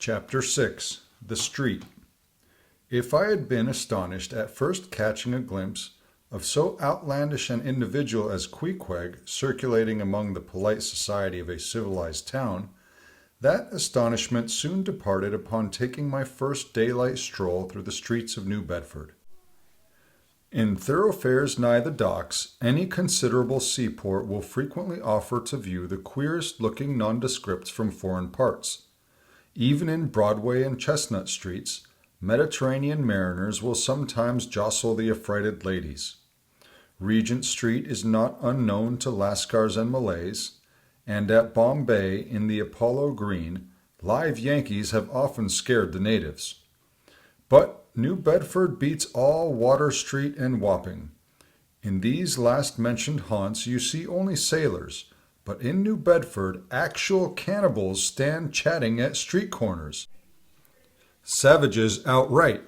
Chapter 6 The Street. If I had been astonished at first catching a glimpse of so outlandish an individual as Queequeg circulating among the polite society of a civilized town, that astonishment soon departed upon taking my first daylight stroll through the streets of New Bedford. In thoroughfares nigh the docks, any considerable seaport will frequently offer to view the queerest-looking nondescripts from foreign parts. Even in Broadway and Chestnut streets, Mediterranean mariners will sometimes jostle the affrighted ladies. Regent Street is not unknown to Lascars and Malays, and at Bombay in the Apollo Green, live Yankees have often scared the natives. But New Bedford beats all Water Street and Wapping. In these last-mentioned haunts you see only sailors, but in New Bedford actual cannibals stand chatting at street corners. Savages outright,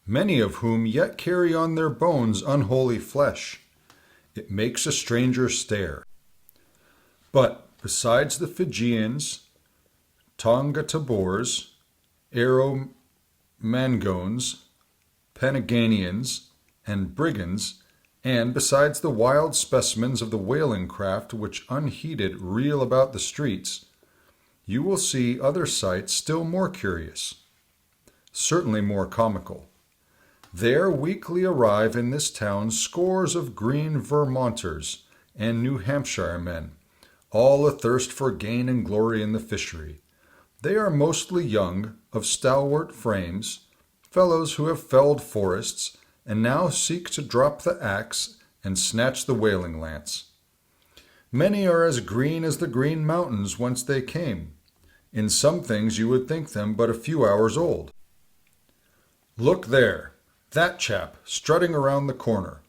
many of whom yet carry on their bones unholy flesh. It makes a stranger stare. But besides the Fijians, Tonga Tabors, Mangones, Panaganians, and Brigands, and besides the wild specimens of the whaling craft which unheeded reel about the streets, you will see other sights still more curious, certainly more comical. There weekly arrive in this town scores of green Vermonters and New Hampshire men, all athirst for gain and glory in the fishery. They are mostly young, of stalwart frames, fellows who have felled forests, and now seek to drop the axe and snatch the whaling lance. Many are as green as the Green Mountains whence they came. In some things you would think them but a few hours old. Look there, that chap strutting around the corner.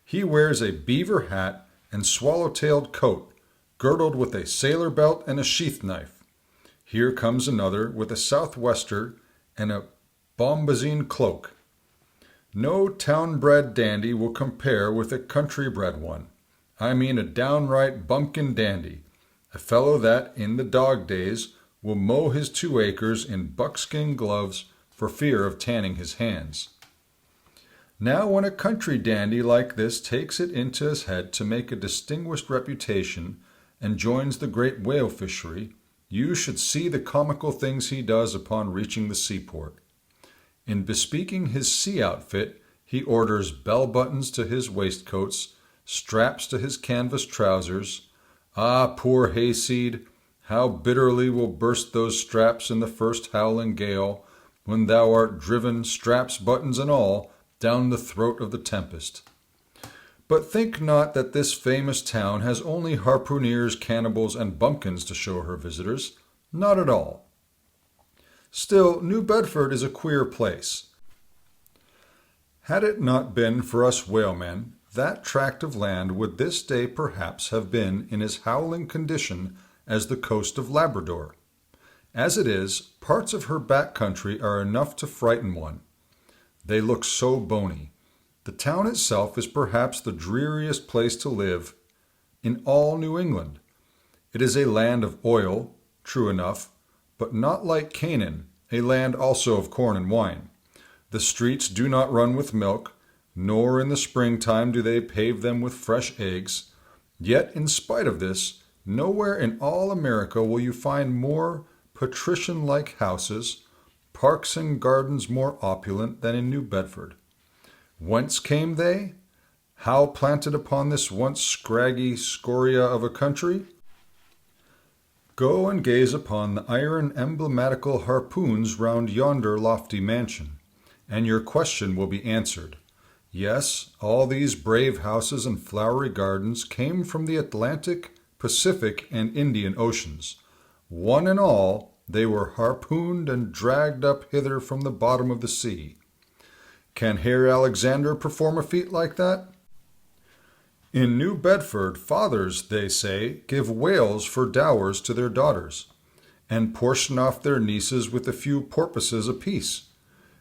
He wears a beaver hat and swallow-tailed coat, girdled with a sailor belt and a sheath knife. Here comes another with a southwester and a bombazine cloak. No town-bred dandy will compare with a country-bred one. I mean a downright bumpkin dandy, a fellow that, in the dog days, will mow his 2 acres in buckskin gloves for fear of tanning his hands. Now when a country dandy like this takes it into his head to make a distinguished reputation and joins the great whale fishery, you should see the comical things he does upon reaching the seaport. In bespeaking his sea outfit, he orders bell-buttons to his waistcoats, straps to his canvas trousers. Ah, poor hayseed, how bitterly will burst those straps in the first howling gale, when thou art driven, straps, buttons, and all, down the throat of the tempest. But think not that this famous town has only harpooneers, cannibals, and bumpkins to show her visitors. Not at all. Still, New Bedford is a queer place. Had it not been for us whalemen, that tract of land would this day perhaps have been in as howling condition as the coast of Labrador. As it is, parts of her back country are enough to frighten one. They look so bony. The town itself is perhaps the dreariest place to live in all New England. It is a land of oil, true enough, but not like Canaan, a land also of corn and wine. The streets do not run with milk, nor in the springtime do they pave them with fresh eggs. Yet, in spite of this, nowhere in all America will you find more patrician-like houses, parks and gardens more opulent than in New Bedford. Whence came they? How planted upon this once scraggy scoria of a country? Go and gaze upon the iron emblematical harpoons round yonder lofty mansion, and your question will be answered. Yes, all these brave houses and flowery gardens came from the Atlantic, Pacific, and Indian Oceans. One and all, they were harpooned and dragged up hither from the bottom of the sea. Can Herr Alexander perform a feat like that? In New Bedford, fathers, they say, give whales for dowers to their daughters, and portion off their nieces with a few porpoises apiece.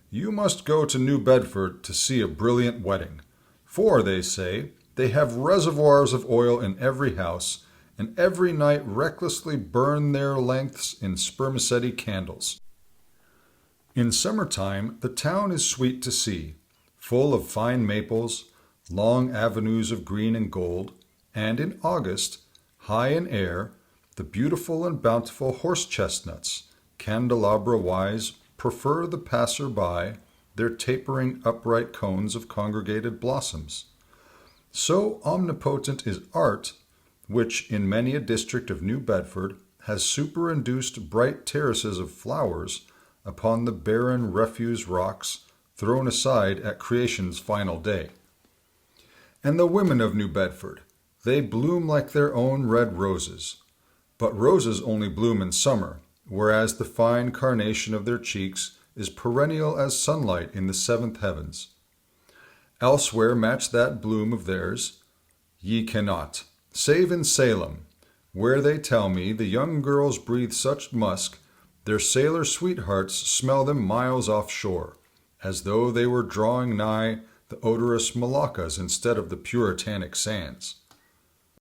You must go to New Bedford to see a brilliant wedding, for, they say, they have reservoirs of oil in every house, and every night recklessly burn their lengths in spermaceti candles. In summertime, the town is sweet to see, full of fine maples, long avenues of green and gold, and in August, high in air, the beautiful and bountiful horse chestnuts, candelabra-wise, prefer the passer-by their tapering upright cones of congregated blossoms. So omnipotent is art, which in many a district of New Bedford has superinduced bright terraces of flowers upon the barren refuse rocks thrown aside at creation's final day. And the women of New Bedford, they bloom like their own red roses. But roses only bloom in summer, whereas the fine carnation of their cheeks is perennial as sunlight in the seventh heavens. Elsewhere match that bloom of theirs ye cannot, save in Salem, where they tell me the young girls breathe such musk their sailor sweethearts smell them miles offshore, as though they were drawing nigh the odorous Moluccas instead of the puritanic sands.